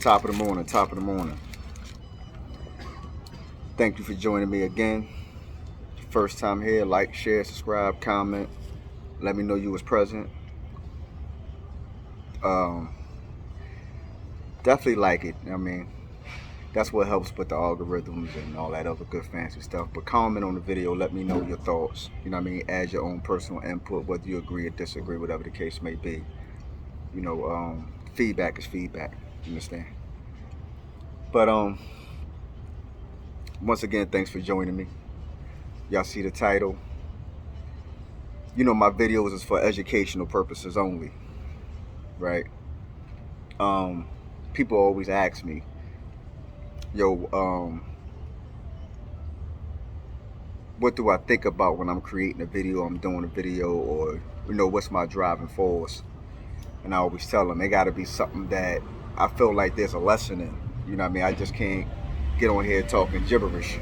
Top of the morning, top of the morning. Thank you for joining me again. First time here, like, share, subscribe, comment. Let me know you was present. Um, Definitely like it. I mean, that's what helps with the algorithms and all that other good fancy stuff. But comment on the video, let me know your thoughts. You know what I mean? Add your own personal input, whether you agree or disagree, whatever the case may be. Feedback is feedback. You understand? But once again, thanks for joining me. Y'all see the title. My videos is for educational purposes only, right? Um, People always ask me, yo, what do I think about when I'm creating a video, I'm doing a video, or, what's my driving force? And I always tell them, it got to be something that I feel like there's a lesson in. You know what I mean? I just can't get on here talking gibberish.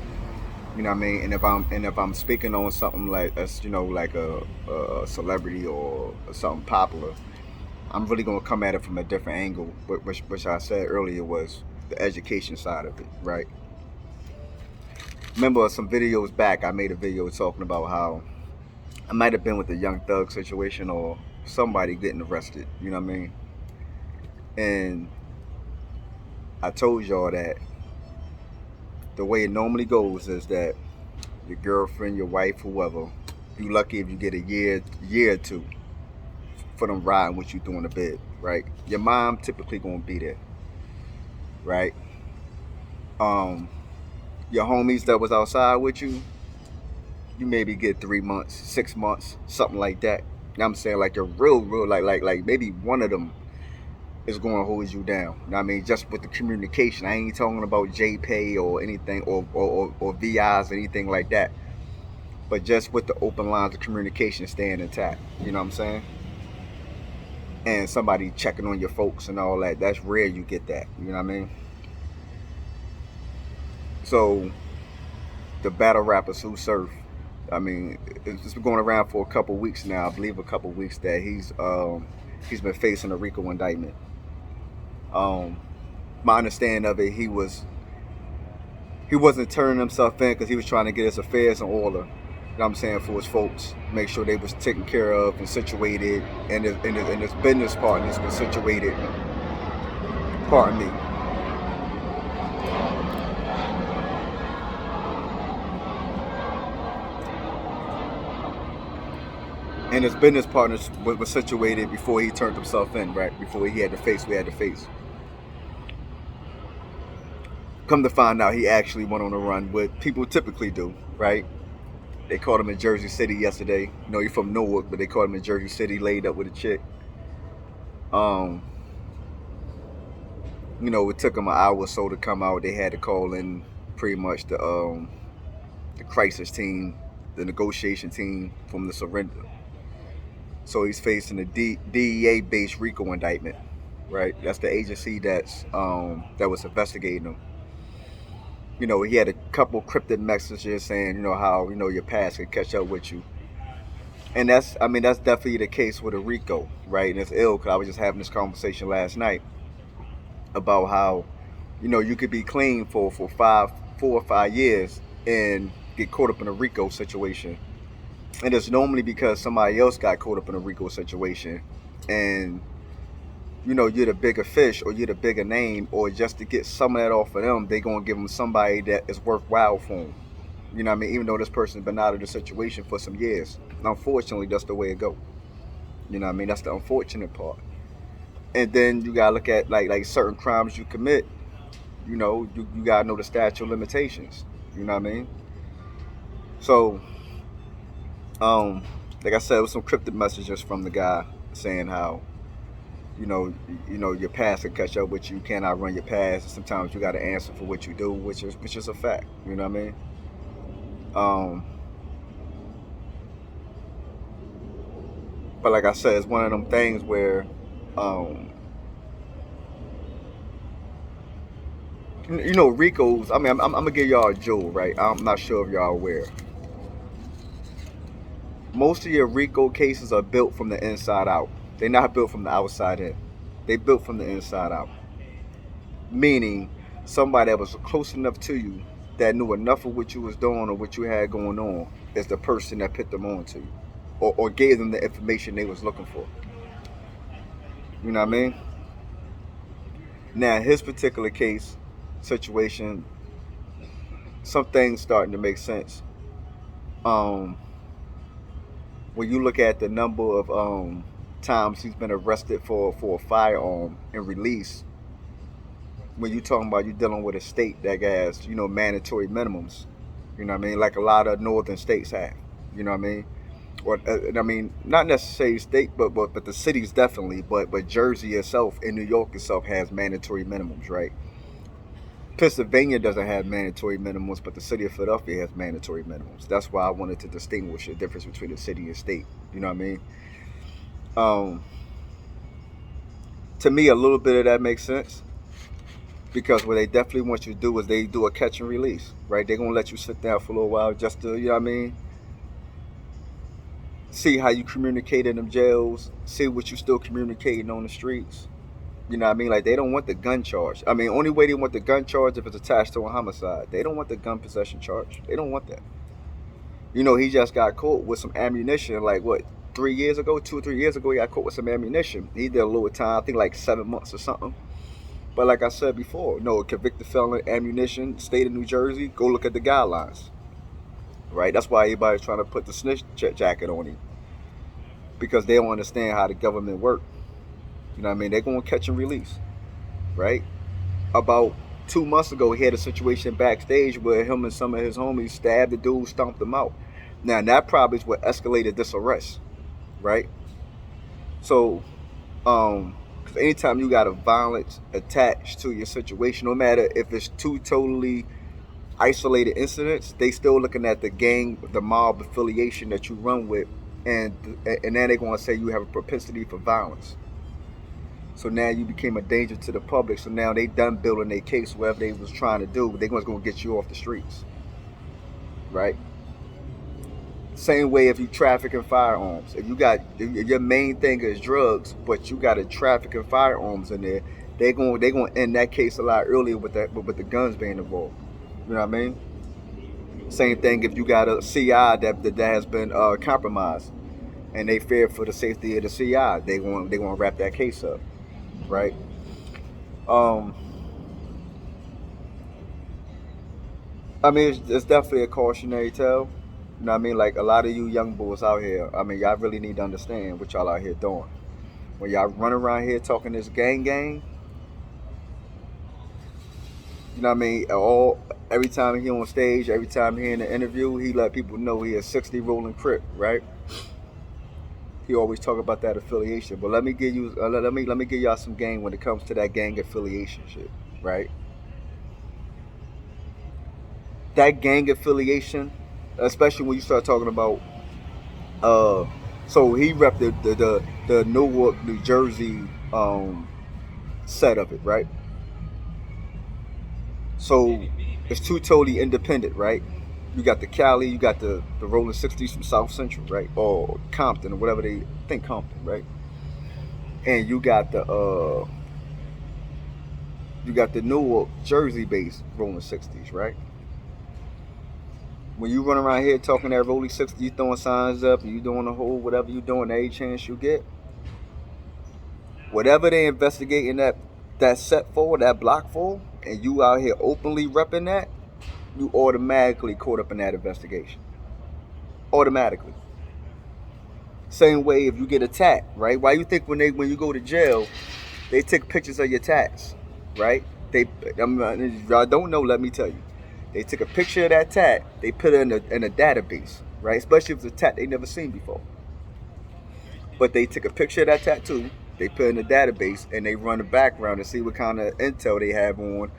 You know what I mean? And if I'm speaking on something like like a celebrity or something popular, I'm really gonna come at it from a different angle, which I said earlier was the education side of it, right? Remember some videos back, I made a video talking about how I might have been with the Young Thug situation or somebody getting arrested. You know what I mean? And I told y'all that the way it normally goes is that your girlfriend, your wife, whoever, you lucky if you get a year or two for them riding with you during the bed, right? Your mom typically gonna be there, right? Um, your homies that was outside with you, you maybe get 3 months, 6 months, something like that. You know what I'm saying? Like a real, like maybe one of them is going to hold you down. You know what I mean? Just with the communication. I ain't talking about JPay or anything or VIs or anything like that. But just with the open lines of communication staying intact. You know what I'm saying? And somebody checking on your folks and all that. That's rare you get that. You know what I mean? So the battle rapper Sue Surf, I mean, it's been going around for a couple weeks now. I believe a couple weeks that he's been facing a RICO indictment. Um, my understanding of it, he wasn't turning himself in because he was trying to get his affairs in order. You know what I'm saying, for his folks, make sure they was taken care of and situated, and his business partners were situated. Pardon me. And his business partners were situated before he turned himself in, right? Before he had to face what he had to face. Come to find out, he actually went on a run, what people typically do, right? They caught him in Jersey City yesterday. He's from Newark, but they caught him in Jersey City, laid up with a chick. Um, it took him an hour or so to come out. They had to call in pretty much the crisis team, the negotiation team from the surrender. So he's facing a DEA-based RICO indictment, right? That's the agency that was investigating him. He had a couple cryptic messages saying, how your past can catch up with you, and that's definitely the case with a RICO, right? And it's ill because I was just having this conversation last night about how, you could be clean for 4 or 5 years and get caught up in a RICO situation, and it's normally because somebody else got caught up in a RICO situation, and you're the bigger fish or you're the bigger name, or just to get some of that off of them, they're going to give them somebody that is worthwhile for them. You know what I mean? Even though this person's been out of the situation for some years. And unfortunately, that's the way it go. You know what I mean? That's the unfortunate part. And then you got to look at like certain crimes you commit. You got to know the statute of limitations. You know what I mean? So, like I said, it was some cryptic messages from the guy saying how, you know, your past can catch up with you. You cannot run your past. Sometimes you got to answer for what you do, which is a fact. You know what I mean? But like I said, it's one of them things where, Rico's. I mean, I'm gonna give y'all a jewel, right? I'm not sure if y'all aware. Most of your RICO cases are built from the inside out. They're not built from the outside in. They built from the inside out. meaning somebody that was close enough to you that knew enough of what you was doing or what you had going on is the person that put them on to you, or gave them the information they was looking for. You know what I mean? Now, in his particular case, situation, some things starting to make sense. Um, when you look at the number of times he's been arrested for a firearm and released, when you talking about you dealing with a state that has, mandatory minimums, you know what I mean, like a lot of northern states have, you know what I mean, or I mean, not necessarily state, but the cities definitely, but Jersey itself and New York itself has mandatory minimums, right? Pennsylvania doesn't have mandatory minimums, but the city of Philadelphia has mandatory minimums. That's why I wanted to distinguish the difference between the city and state. You know what I mean? Um, to me, a little bit of that makes sense because what they definitely want you to do is they do a catch and release, right? They're gonna let you sit down for a little while just to, you know what I mean? See how you communicate in them jails. See what you still communicating on the streets. You know what I mean? Like, they don't want the gun charge. I mean, only way they want the gun charge if it's attached to a homicide. They don't want the gun possession charge. They don't want that. He just got caught with some ammunition, like what, 3 years ago, 2 or 3 years ago, he got caught with some ammunition. He did a little time, I think like 7 months or something. But like I said before, no, a convicted felon, ammunition, state of New Jersey, go look at the guidelines. Right? That's why everybody's trying to put the snitch jacket on him. Because they don't understand how the government works. You know what I mean? They're going to catch and release. Right? About 2 months ago, he had a situation backstage where him and some of his homies stabbed the dude, stomped him out. Now, that probably is what escalated this arrest. Right? So, because anytime you got a violence attached to your situation, no matter if it's two totally isolated incidents, they still looking at the gang, the mob affiliation that you run with, and then they're going to say you have a propensity for violence. So now you became a danger to the public. So now they done building their case, whatever they was trying to do, they're going to get you off the streets, right? Same way if you trafficking firearms. If your main thing is drugs, but you got a trafficking firearms in there, they going to end that case a lot earlier with the guns being involved. You know what I mean? Same thing if you got a CI that has been compromised, and they fear for the safety of the CI, they going to wrap that case up, right? I mean, it's definitely a cautionary tale. You know what I mean? Like, a lot of you young boys out here, I mean, y'all really need to understand what y'all out here doing. When y'all run around here talking this gang, you know what I mean? Every time he on stage, every time he in an interview, he let people know he a 60 rolling crip, right? He always talk about that affiliation. But let me give you, let me give y'all some game when it comes to that gang affiliation shit, right? That gang affiliation, especially when you start talking about, so he repped the Newark, New Jersey set of it, right? So it's two totally independent, right? You got the Cali, you got the Rolling 60s from South Central, right? Or Compton, or whatever they think Compton, right? And you got the Newark, Jersey-based Rolling 60s, right? When you run around here talking that Rolling 60, you throwing signs up and you doing the whole whatever you doing, every chance you get, whatever they investigating that set for, that block for, and you out here openly repping that, you automatically caught up in that investigation. Automatically. Same way if you get attacked, right? Why you think when you go to jail, they take pictures of your tats, right? Y'all don't know, let me tell you. They took a picture of that tat, they put it in a database, right? Especially if it's a tat they never seen before. But they took a picture of that tattoo, they put it in a database, and they run the background to see what kind of intel they have on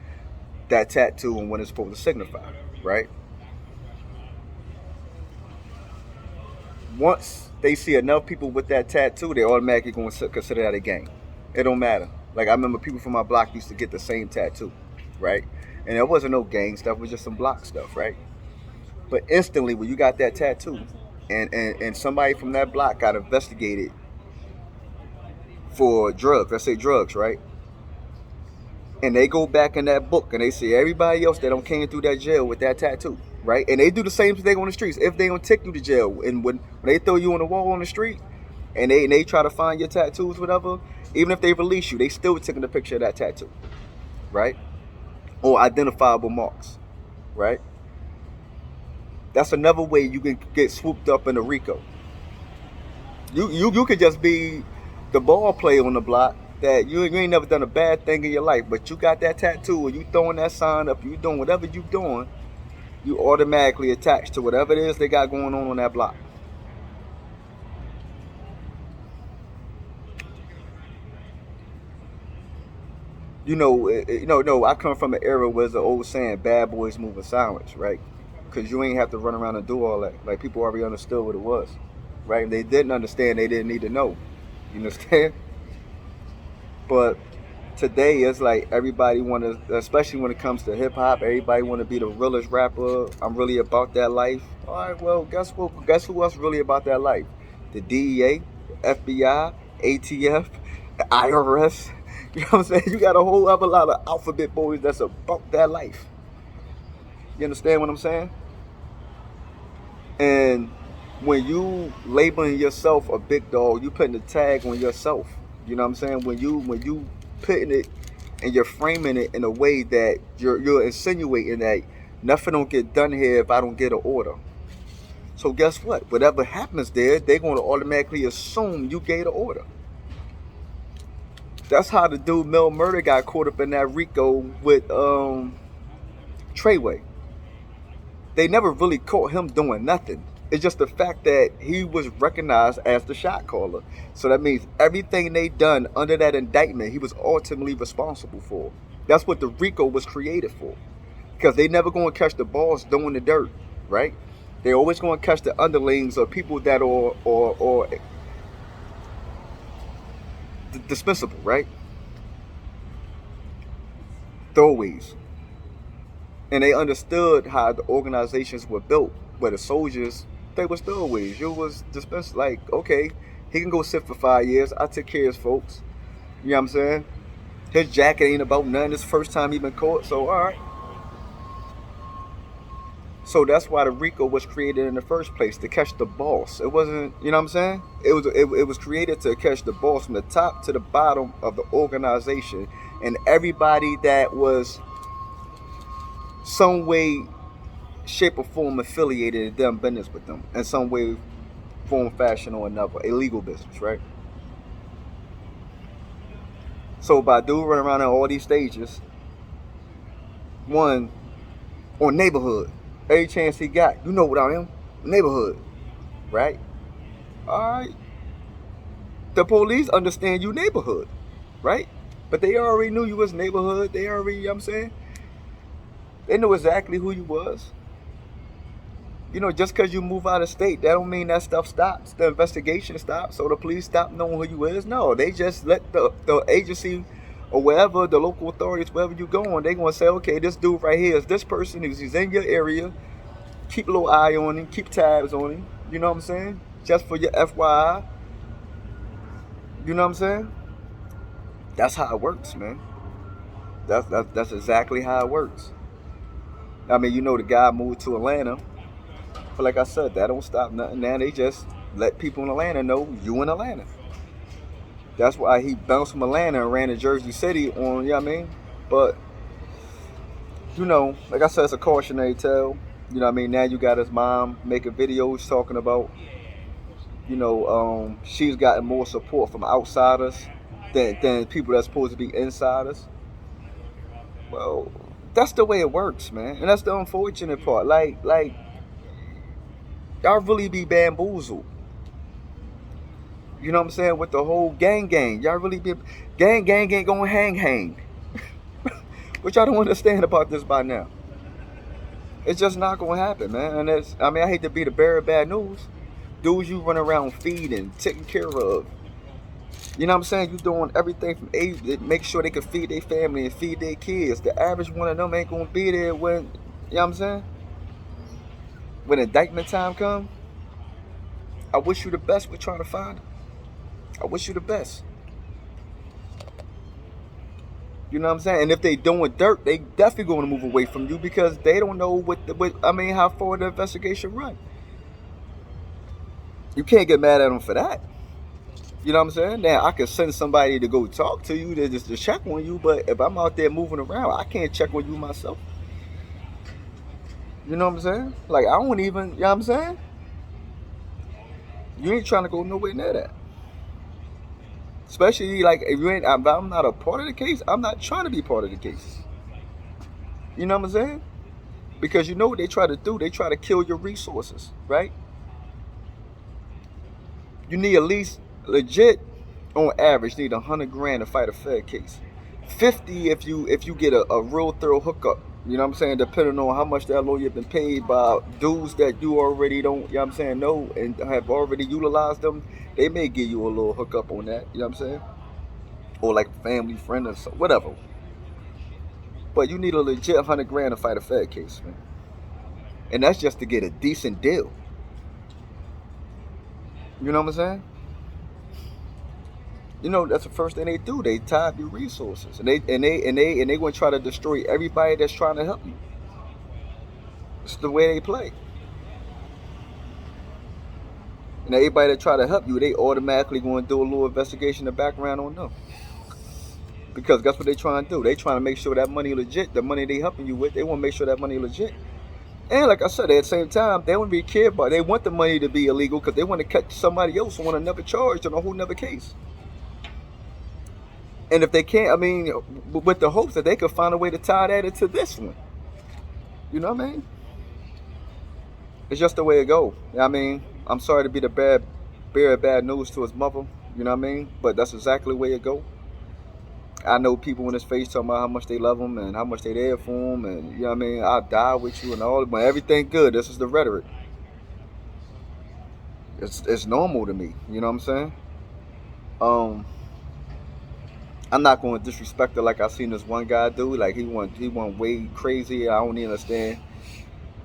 that tattoo and what it's supposed to signify, right? Once they see enough people with that tattoo, they automatically going to consider that a gang. It don't matter. Like, I remember people from my block used to get the same tattoo, right? And there wasn't no gang stuff, it was just some block stuff, right? But instantly, when you got that tattoo, and somebody from that block got investigated for drugs, let's say drugs, right? And they go back in that book and they see everybody else that don't came through that jail with that tattoo, right? And they do the same thing on the streets. If they don't take you to jail, and when they throw you on the wall on the street, and they try to find your tattoos, whatever, even if they release you, they still taking a picture of that tattoo, right? Or identifiable marks, right? That's another way you can get swooped up in a RICO. You could just be the ball player on the block that you ain't never done a bad thing in your life, but you got that tattoo, or you throwing that sign up, you doing whatever you doing, you automatically attached to whatever it is they got going on that block. No, I come from an era where the old saying, "Bad boys move in silence," right? Because you ain't have to run around and do all that. Like people already understood what it was, right? If they didn't understand, they didn't need to know. You understand? But today it's like everybody want to, especially when it comes to hip hop, everybody want to be the realest rapper. I'm really about that life. All right, well, guess what? Guess who else really about that life? The DEA, FBI, ATF, the IRS. You know what I'm saying? You got a whole other lot of alphabet boys that's about that life. You understand what I'm saying? And when you labeling yourself a big dog, you putting a tag on yourself. You know what I'm saying? When you putting it and you're framing it in a way that you're insinuating that nothing don't get done here if I don't get an order. So guess what? Whatever happens there, they're going to automatically assume you gave the order. That's how the dude Mel Murder got caught up in that RICO with Treyway. They never really caught him doing nothing. It's just the fact that he was recognized as the shot caller. So that means everything they done under that indictment, he was ultimately responsible for. That's what the RICO was created for. Because they never going to catch the boss doing the dirt, right? They always going to catch the underlings or people that are dispensable, right? Throwaways. And they understood how the organizations were built, where the soldiers, they was throwaways. You was dispensed, like, okay, he can go sit for 5 years. I took care of his folks. You know what I'm saying? His jacket ain't about nothing. It's the first time he been caught, so all right. So that's why the RICO was created in the first place, to catch the boss. It wasn't, you know what I'm saying? It was created to catch the boss from the top to the bottom of the organization, and everybody that was some way, shape, or form affiliated and done business with them in some way, form, fashion, or another, illegal business, right? So by dude running around in all these stages, one on neighborhood, every chance he got, you know what I am, neighborhood, right? All right, the police understand you neighborhood, right? But they already knew you was neighborhood. They already, you know what I'm saying, they knew exactly who you was. Just because you move out of state, that don't mean that stuff stops. The investigation stops, so the police stop knowing who you is. No, they just let the agency or wherever, the local authorities, wherever you going, they going to say, okay, this dude right here is this person. He's in your area. Keep a little eye on him. Keep tabs on him. You know what I'm saying? Just for your FYI. You know what I'm saying? That's how it works, man. That's exactly how it works. I mean, the guy moved to Atlanta. But like I said, that don't stop nothing. Now they just let people in Atlanta know you in Atlanta. That's why he bounced from Atlanta and ran to Jersey City on, you know what I mean? But, like I said, it's a cautionary tale. You know what I mean? Now you got his mom making videos talking about, she's gotten more support from outsiders than people that's supposed to be insiders. Well, that's the way it works, man. And that's the unfortunate part. Like, y'all really be bamboozled. You know what I'm saying? With the whole gang. Y'all really be gang ain't gonna hang. Which I don't understand about this by now. It's just not gonna happen, man. And I hate to be the bearer of bad news. Dudes you run around feeding, taking care of. You know what I'm saying? You doing everything from make sure they can feed their family and feed their kids. The average one of them ain't gonna be there when, you know what I'm saying? When indictment time come, I wish you the best with trying to find them. I wish you the best. You know what I'm saying? And if they doing dirt, they definitely going to move away from you because they don't know how far the investigation run. You can't get mad at them for that. You know what I'm saying? Now I could send somebody to go talk to you to check on you, but if I'm out there moving around, I can't check on you myself. You know what I'm saying? Like I don't even, you know what I'm saying? You ain't trying to go nowhere near that. Especially like if I'm not a part of the case, I'm not trying to be part of the case. You know what I'm saying? Because you know what they try to do? They try to kill your resources, right? You need at least legit, on average, need 100 grand to fight a Fed case. 50 if you get a real thorough hookup. You know what I'm saying? Depending on how much that lawyer been paid by dudes that you already don't, you know what I'm saying, know and have already utilized them, they may give you a little hookup on that, you know what I'm saying? Or like a family friend or something, whatever. But you need a legit 100 grand to fight a Fed case, man. And that's just to get a decent deal. You know what I'm saying? You know, that's the first thing they do. They tie up your resources. And they want to try to destroy everybody that's trying to help you. It's the way they play. And everybody that try to help you, they automatically going to do a little investigation in the background on them. Because that's what they trying to do. They trying to make sure that money legit. The money they helping you with, they want to make sure that money legit. And like I said, at the same time, they don't be care about it. They want the money to be illegal because they want to catch somebody else on another charge on a whole nother case. And if they can't, I mean, with the hopes that they could find a way to tie that into this one. You know what I mean? It's just the way it go. I mean, I'm sorry to be the bearer of bad news to his mother. You know what I mean? But that's exactly the way it go. I know people in his face talking about how much they love him and how much they there for him, and you know what I mean. I'll die with you and all, but everything good. This is the rhetoric. It's normal to me. You know what I'm saying? I'm not going to disrespect her like I seen this one guy do. Like he went way crazy. I don't even understand.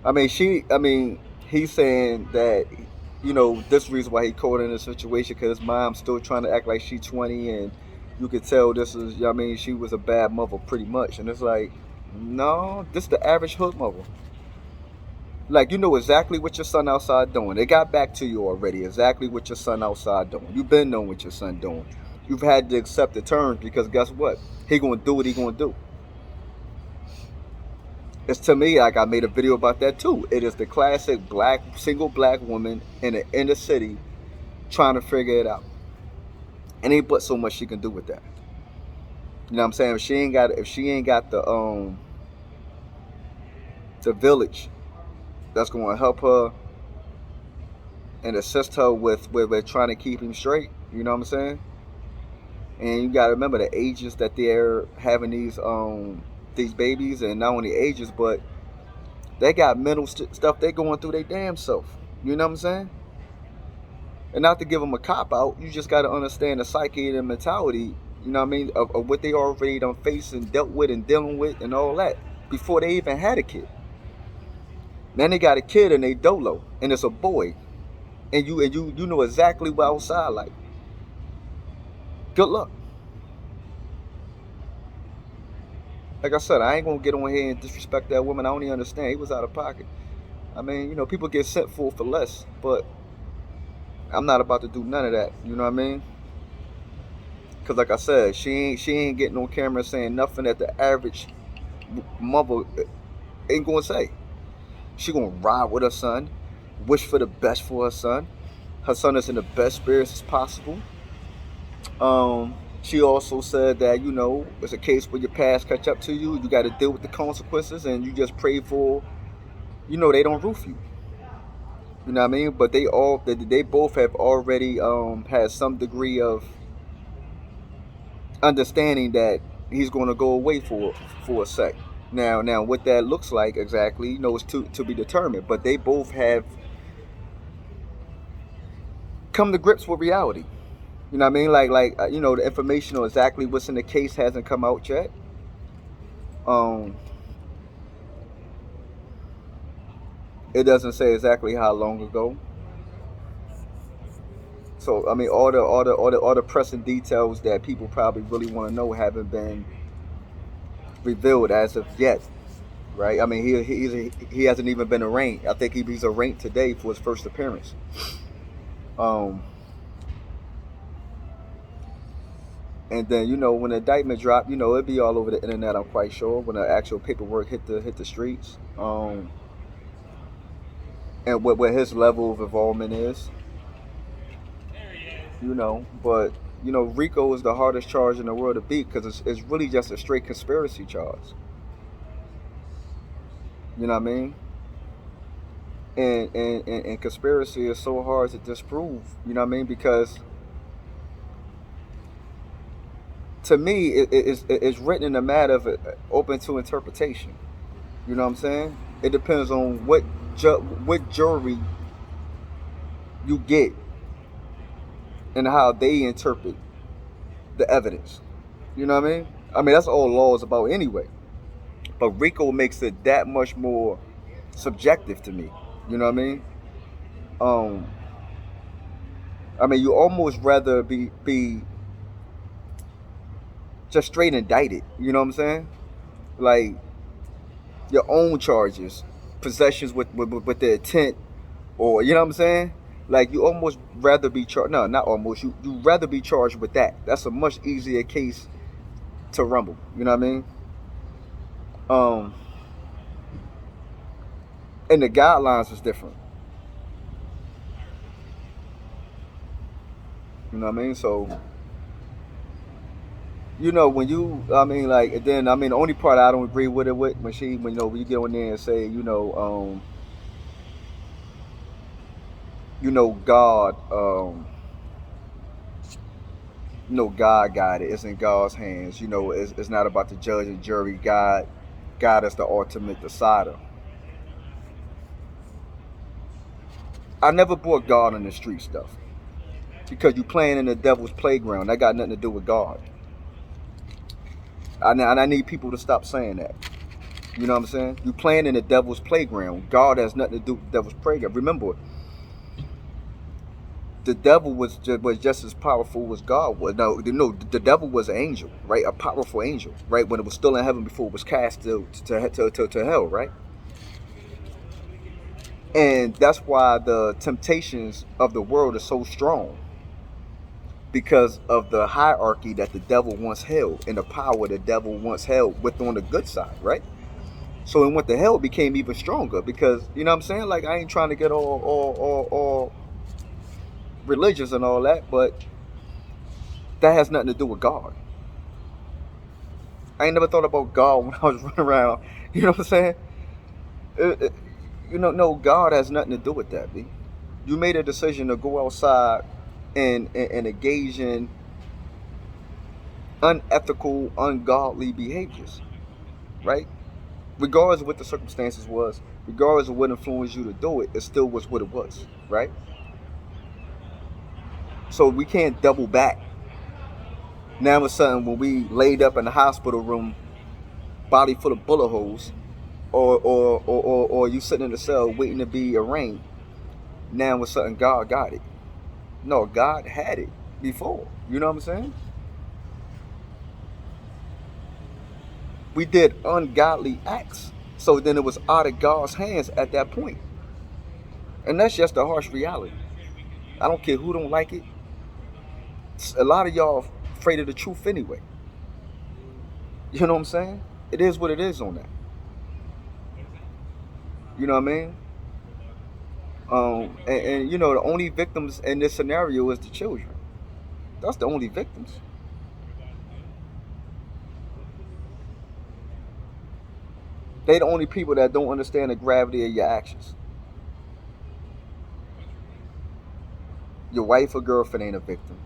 I mean, he's saying that, you know, this reason why he caught in this situation because his mom's still trying to act like she's 20 and you could tell this is, you know, I mean, she was a bad mother pretty much. And it's like, no, this is the average hood mother. Like, you know exactly what your son outside doing. They got back to you already, exactly what your son outside doing. You've been knowing what your son doing. You've had to accept the terms because guess what? He gonna do what he gonna do. It's to me, like I made a video about that too. It is the classic single black woman in the inner city trying to figure it out. And ain't but so much she can do with that. You know what I'm saying? If she ain't got the village that's gonna help her and assist her with trying to keep him straight, you know what I'm saying? And you gotta remember the ages that they're having these babies, and not only ages, but they got mental stuff they going through their damn self. You know what I'm saying? And not to give them a cop out, you just got to understand the psyche and the mentality, you know what I mean, of what they already done faced and dealt with and dealing with and all that before they even had a kid. Then they got a kid and they dolo, and it's a boy, and you know exactly what outside like. Good luck. Like I said, I ain't gonna get on here and disrespect that woman. I don't even understand. He was out of pocket. I mean, you know, people get sent for less, but I'm not about to do none of that. You know what I mean? Because like I said, she ain't getting on camera saying nothing that the average mother ain't gonna say. She gonna ride with her son, wish for the best for her son. Her son is in the best spirits as possible. She also said that, you know, it's a case where your past catch up to you. You got to deal with the consequences, and you just pray for, you know, they don't roof you. You know what I mean? But they both have already had some degree of understanding that he's going to go away for a sec. Now, what that looks like exactly, you know, is to be determined. But they both have come to grips with reality. You know what I mean? Like you know, the information on exactly what's in the case hasn't come out yet. It doesn't say exactly how long ago. So I mean, all the pressing details that people probably really want to know haven't been revealed as of yet, right? I mean, he hasn't even been arraigned. I think he's arraigned today for his first appearance. Um, and then when the indictment dropped, it'd be all over the internet. I'm quite sure when the actual paperwork hit the streets. And what his level of involvement is, but RICO is the hardest charge in the world to beat because it's really just a straight conspiracy charge. You know what I mean? And conspiracy is so hard to disprove. You know what I mean? Because to me, it's written in a matter of open to interpretation. You know what I'm saying? It depends on what jury you get and how they interpret the evidence. You know what I mean? I mean, that's all law is about anyway. But RICO makes it that much more subjective to me. You know what I mean? I mean, you almost rather be just straight indicted. You know what I'm saying? Like your own charges, possessions with the intent, or you know what I'm saying? Like you almost rather be charged. No, not almost. You rather be charged with that. That's a much easier case to rumble. You know what I mean? And the guidelines is different. You know what I mean? So, when I mean, like, then, I mean, the only part I don't agree with it with when when you get on there and say, God, God got it. It's in God's hands. It's not about the judge and jury. God is the ultimate decider. I never brought God on the street stuff because you playing in the devil's playground. That got nothing to do with God. And I need people to stop saying that. You know what I'm saying? You playing in the devil's playground. God has nothing to do with the devil's playground. Remember, the devil was just as powerful as God was. No, the devil was an angel, right? A powerful angel, right? When it was still in heaven before it was cast to hell, right? And that's why the temptations of the world are so strong, because of the hierarchy that the devil once held and the power the devil once held with on the good side, right? So when went to hell, it became even stronger because, you know what I'm saying? Like, I ain't trying to get all religious and all that, but that has nothing to do with God. I ain't never thought about God when I was running around. You know what I'm saying? No, God has nothing to do with that, B. You made a decision to go outside and engage in unethical, ungodly behaviors, right? Regardless of what the circumstances was, regardless of what influenced you to do it, it still was what it was, right? So we can't double back. Now all of a sudden, when we laid up in the hospital room, body full of bullet holes, or you sitting in the cell waiting to be arraigned, now all of a sudden God got it. No, God had it before. You know what I'm saying? We did ungodly acts. So then it was out of God's hands at that point. And that's just the harsh reality. I don't care who don't like it. A lot of y'all afraid of the truth anyway. You know what I'm saying? It is what it is on that. You know what I mean? And the only victims in this scenario is the children. That's the only victims. They the only people that don't understand the gravity of your actions. Your wife or girlfriend ain't a victim.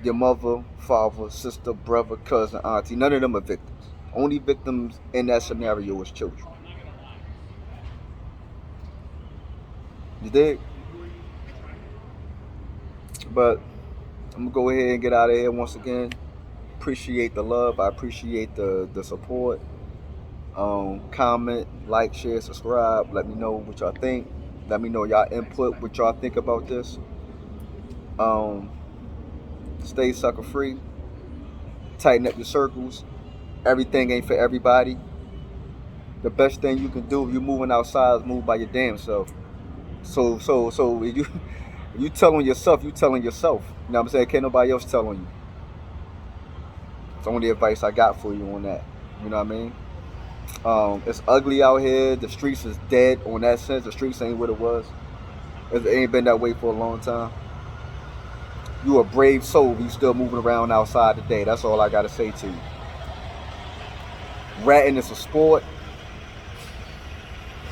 Your mother, father, sister, brother, cousin, auntie, none of them are victims. Only victims in that scenario is children. You dig? But I'm gonna go ahead and get out of here once again. Appreciate the love. I appreciate the support. Comment, like, share, subscribe. Let me know what y'all think. Let me know y'all input, what y'all think about this. Stay sucker free. Tighten up your circles. everything ain't for everybody. The best thing you can do if you moving outside is move by your damn self. So if you telling yourself, you telling yourself. You know what I'm saying? Can't nobody else telling you. It's the only advice I got for you on that. You know what I mean? It's ugly out here. The streets is dead on that sense. The streets ain't what it was. It ain't been that way for a long time. You a brave soul. You still moving around outside today. That's all I gotta say to you. Ratting is a sport.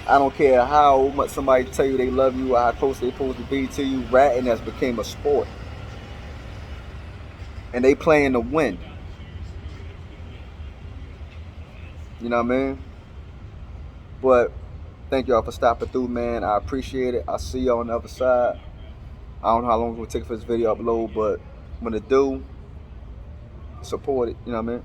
I don't care how much somebody tell you they love you or how close they supposed to be to you. Ratting has became a sport, and they playing to win. You know what I mean? But thank y'all for stopping through, man. I appreciate it. I'll see y'all on the other side. I don't know how long it's gonna take for this video to upload, but when it do, support it. You know what I mean?